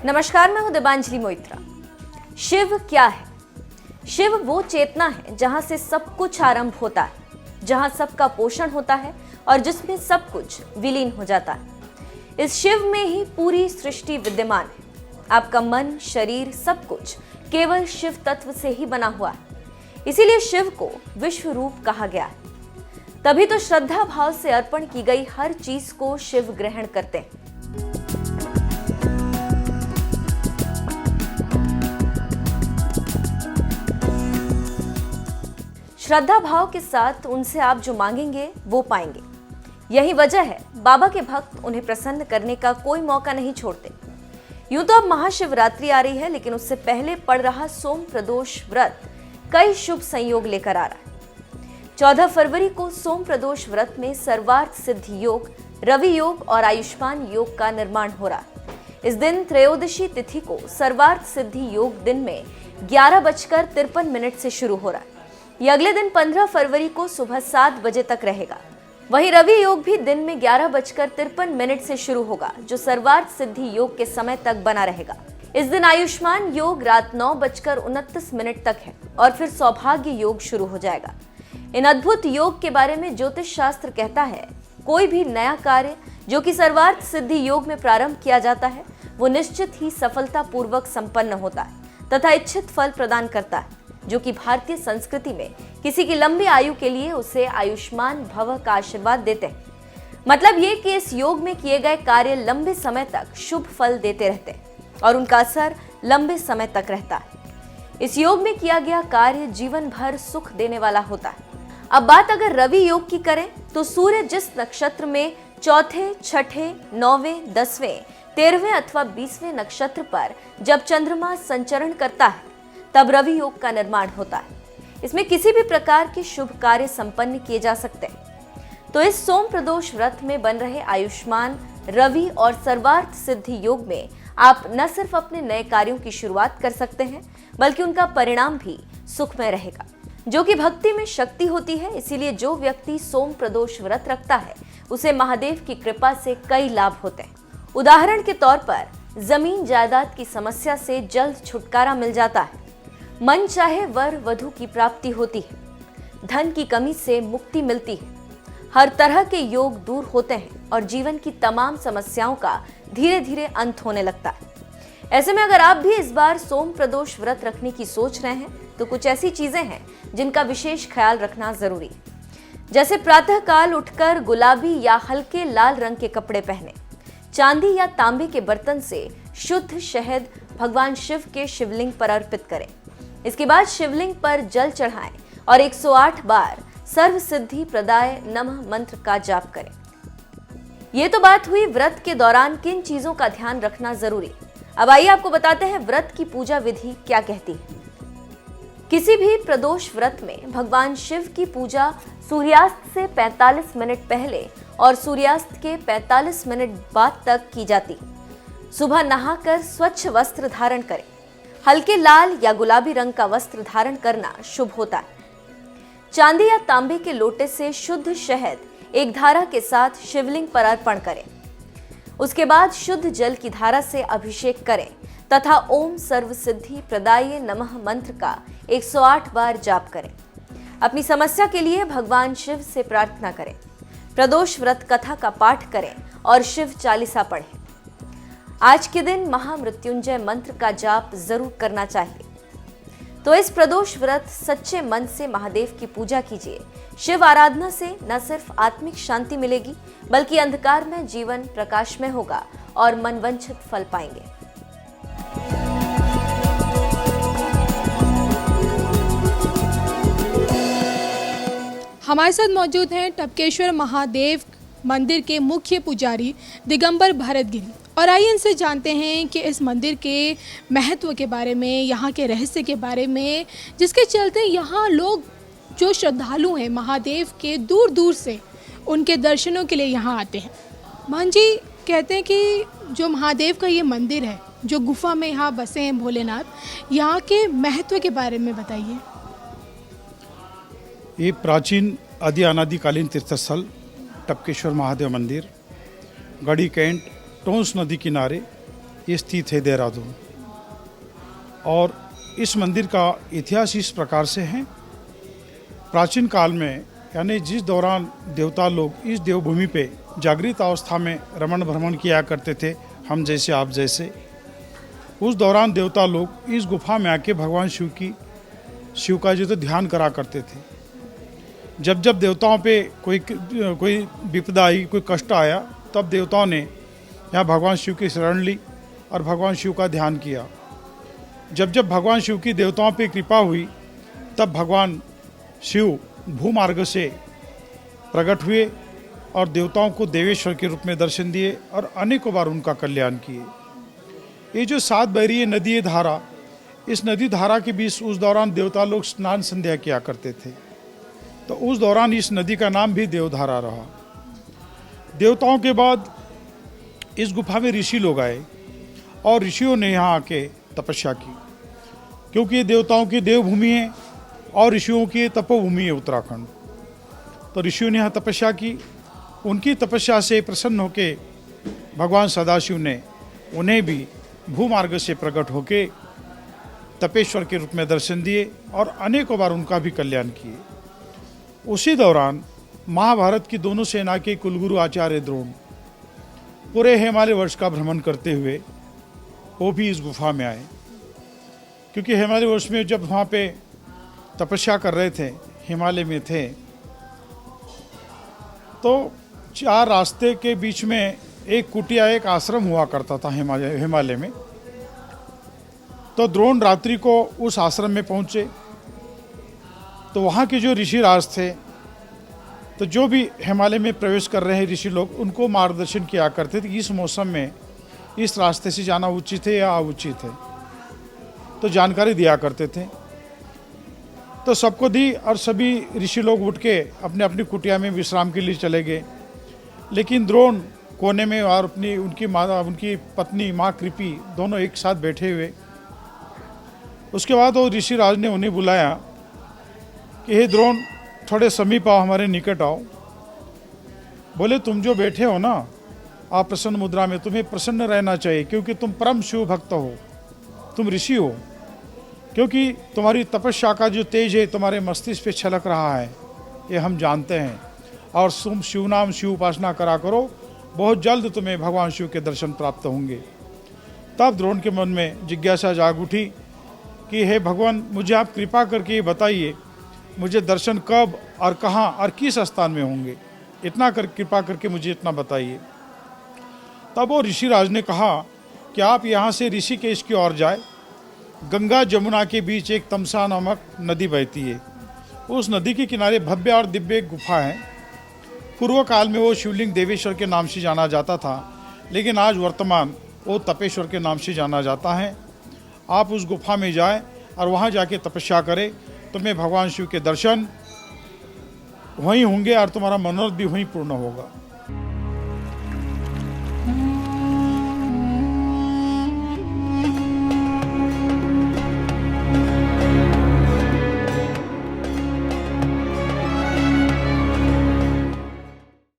नमस्कार, मैं हूं दिबांजलि मोइत्रा। शिव क्या है? शिव वो चेतना है जहां से सब कुछ आरंभ होता है, जहां सबका पोषण होता है और जिसमें सब कुछ विलीन हो जाता है। इस शिव में ही पूरी सृष्टि विद्यमान है। आपका मन, शरीर, सब कुछ केवल शिव तत्व से ही बना हुआ है। इसीलिए शिव को विश्व रूप कहा गया है। तभी तो श्रद्धा भाव से अर्पण की गई हर चीज को शिव ग्रहण करते हैं। श्रद्धा भाव के साथ उनसे आप जो मांगेंगे वो पाएंगे। यही वजह है बाबा के भक्त उन्हें प्रसन्न करने का कोई मौका नहीं छोड़ते। यूं तो अब महाशिवरात्रि आ रही है, लेकिन उससे पहले पड़ रहा सोम प्रदोष व्रत कई शुभ संयोग लेकर आ रहा है। 14 फरवरी को सोम प्रदोष व्रत में सर्वार्थ सिद्धि योग, रवि योग और आयुष्मान योग का निर्माण हो रहा है। इस दिन त्रयोदशी तिथि को सर्वार्थ सिद्धि योग दिन में 11:53 से शुरू हो रहा है। यह अगले दिन 15 फरवरी को सुबह 7 बजे तक रहेगा। वहीं रवि योग भी दिन में 11:53 से शुरू होगा, जो सर्वार्थ सिद्धि योग के समय तक बना रहेगा। इस दिन आयुष्मान योग रात 9:29 तक है और फिर सौभाग्य योग शुरू हो जाएगा। इन अद्भुत योग के बारे में ज्योतिष शास्त्र कहता है, कोई भी नया कार्य जो कि सर्वार्थ सिद्धि योग में प्रारंभ किया जाता है, वो निश्चित ही सफलता पूर्वक संपन्न होता है तथा इच्छित फल प्रदान करता है, जो कि भारतीय संस्कृति में किसी की लंबी आयु के लिए उसे आयुष्मान भव का आशीर्वाद देते हैं। मतलब ये कि इस योग में किए गए कार्य लंबे समय तक शुभ फल देते रहते हैं और उनका असर लंबे समय तक रहता है। इस योग में किया गया कार्य जीवन भर सुख देने वाला होता है। अब बात अगर रवि योग की करें तो सूर्य जिस नक्षत्र में चौथे, छठे, 9वें, 10वें, 13वें अथवा 20वें नक्षत्र पर जब चंद्रमा संचरण करता है, तब रवि योग का निर्माण होता है। इसमें किसी भी प्रकार के शुभ कार्य संपन्न किए जा सकते हैं। तो इस सोम प्रदोष व्रत में बन रहे आयुष्मान, रवि और सर्वार्थ सिद्धि योग में आप न सिर्फ अपने नए कार्यों की शुरुआत कर सकते हैं, बल्कि उनका परिणाम भी सुखमय रहेगा, जो कि भक्ति में शक्ति होती है। इसीलिए जो व्यक्ति सोम प्रदोष व्रत रखता है, उसे महादेव की कृपा से कई लाभ होते हैं। उदाहरण के तौर पर जमीन जायदाद की समस्या से जल्द छुटकारा मिल जाता है, मन चाहे वर वधु की प्राप्ति होती है, धन की कमी से मुक्ति मिलती है, हर तरह के योग दूर होते हैं और जीवन की तमाम समस्याओं का धीरे धीरे अंत होने लगता है। ऐसे में अगर आप भी इस बार सोम प्रदोष व्रत रखने की सोच रहे हैं, तो कुछ ऐसी चीजें हैं जिनका विशेष ख्याल रखना जरूरी है। जैसे प्रातः काल उठकर गुलाबी या हल्के लाल रंग के कपड़े पहने, चांदी या तांबे के बर्तन से शुद्ध शहद भगवान शिव के शिवलिंग पर अर्पित करें। इसके बाद शिवलिंग पर जल चढ़ाएं और 108 बार सर्व सिद्धि प्रदाय नमः मंत्र का जाप करें। ये तो बात हुई व्रत के दौरान किन चीजों का ध्यान रखना जरूरी। अब आइए आपको बताते हैं व्रत की पूजा विधि क्या कहती है। किसी भी प्रदोष व्रत में भगवान शिव की पूजा सूर्यास्त से 45 मिनट पहले और सूर्यास्त के 45 मिनट बाद तक की जाती। सुबह नहाकर स्वच्छ वस्त्र धारण करें। हल्के लाल या गुलाबी रंग का वस्त्र धारण करना शुभ होता है। चांदी या तांबे के लोटे से शुद्ध शहद एक धारा के साथ शिवलिंग पर अर्पण करें। उसके बाद शुद्ध जल की धारा से अभिषेक करें तथा ओम सर्व सिद्धि प्रदाय नमः मंत्र का 108 बार जाप करें। अपनी समस्या के लिए भगवान शिव से प्रार्थना करें। प्रदोष व्रत कथा का पाठ करें और शिव चालीसा पढ़ें। आज के दिन महामृत्युंजय मंत्र का जाप जरूर करना चाहिए। तो इस प्रदोष व्रत सच्चे मन से महादेव की पूजा कीजिए। शिव आराधना से न सिर्फ आत्मिक शांति मिलेगी, बल्कि अंधकार में जीवन प्रकाशमय होगा और मनवांछित फल पाएंगे। हमारे साथ मौजूद हैं टपकेश्वर महादेव मंदिर के मुख्य पुजारी दिगंबर भरतगिरी, और आइए इनसे जानते हैं कि इस मंदिर के महत्व के बारे में, यहाँ के रहस्य के बारे में, जिसके चलते यहाँ लोग जो श्रद्धालु हैं महादेव के दूर दूर से उनके दर्शनों के लिए यहाँ आते हैं। मान जी कहते हैं कि जो महादेव का ये मंदिर है, जो गुफा में यहाँ बसे हैं भोलेनाथ, यहाँ के महत्व के बारे में बताइए। ये प्राचीन आदि अनादिकालीन तीर्थस्थल टपकेश्वर महादेव मंदिर गढ़ी कैंट टोंस नदी किनारे ये स्थित है देहरादून। और इस मंदिर का इतिहास इस प्रकार से है। प्राचीन काल में यानी जिस दौरान देवता लोग इस देवभूमि पे जागृत अवस्था में रमण भ्रमण किया करते थे, हम जैसे आप जैसे, उस दौरान देवता लोग इस गुफा में आके भगवान शिव का जो तो ध्यान करा करते थे। जब जब देवताओं पे कोई विपदा आई, कोई कष्ट आया, तब देवताओं ने यहाँ भगवान शिव की शरण ली और भगवान शिव का ध्यान किया। जब जब भगवान शिव की देवताओं पे कृपा हुई, तब भगवान शिव भूमार्ग से प्रकट हुए और देवताओं को देवेश्वर के रूप में दर्शन दिए और अनेकों बार उनका कल्याण किए। ये जो 7 बहरीय नदी है धारा, इस नदी धारा के बीच उस दौरान देवता लोग स्नान संध्या किया करते थे, तो उस दौरान इस नदी का नाम भी देवधारा रहा। देवताओं के बाद इस गुफा में ऋषि लोग आए और ऋषियों ने यहाँ आके तपस्या की, क्योंकि ये देवताओं की देवभूमि है और ऋषियों की तपोभूमि है उत्तराखंड। तो ऋषियों ने यहाँ तपस्या की। उनकी तपस्या से प्रसन्न होके भगवान सदाशिव ने उन्हें भी भूमार्ग से प्रकट होके तपेश्वर के रूप में दर्शन दिए और अनेकों बार उनका भी कल्याण किए। उसी दौरान महाभारत की दोनों सेना के कुलगुरु आचार्य द्रोण पूरे हिमालय वर्ष का भ्रमण करते हुए वो भी इस गुफा में आए, क्योंकि हिमालय वर्ष में जब वहाँ पे तपस्या कर रहे थे, हिमालय में थे, तो 4 रास्ते के बीच में एक कुटिया, एक आश्रम हुआ करता था हिमालय में। तो द्रोण रात्रि को उस आश्रम में पहुँचे, तो वहाँ के जो ऋषि राज थे, तो जो भी हिमालय में प्रवेश कर रहे हैं ऋषि लोग, उनको मार्गदर्शन किया करते थे इस मौसम में इस रास्ते से जाना उचित है या अनुचित है, तो जानकारी दिया करते थे। तो सबको दी और सभी ऋषि लोग उठ के अपने अपनी कुटिया में विश्राम के लिए चले गए। लेकिन द्रोण कोने में और उनकी पत्नी माँ कृपी दोनों एक साथ बैठे हुए। उसके बाद वो ऋषि राज ने उन्हें बुलाया कि हे द्रोण, थोड़े समीप आओ, हमारे निकट आओ। बोले, तुम जो बैठे हो ना आप प्रसन्न मुद्रा में, तुम्हें प्रसन्न रहना चाहिए, क्योंकि तुम परम शिव भक्त हो, तुम ऋषि हो। क्योंकि तुम्हारी तपस्या का जो तेज है तुम्हारे मस्तिष्क पे छलक रहा है, ये हम जानते हैं। और तुम शिव नाम शिव उपासना करा करो, बहुत जल्द तुम्हें भगवान शिव के दर्शन प्राप्त होंगे। तब द्रोण के मन में जिज्ञासा जाग उठी कि हे भगवान, मुझे आप कृपा करके ये बताइए, मुझे दर्शन कब और कहाँ और किस स्थान में होंगे, इतना कृपा करके मुझे इतना बताइए। तब वो ऋषिराज ने कहा कि आप यहाँ से ऋषिकेश की ओर जाए। गंगा जमुना के बीच एक तमसा नामक नदी बहती है। उस नदी के किनारे भव्य और दिव्य गुफा है। पूर्व काल में वो शिवलिंग देवेश्वर के नाम से जाना जाता था, लेकिन आज वर्तमान वो तपेश्वर के नाम से जाना जाता है। आप उस गुफा में जाएं और वहाँ जाके तपस्या करें, तुम्हें भगवान शिव के दर्शन वहीं होंगे और तुम्हारा मनोरथ भी वहीं पूर्ण होगा।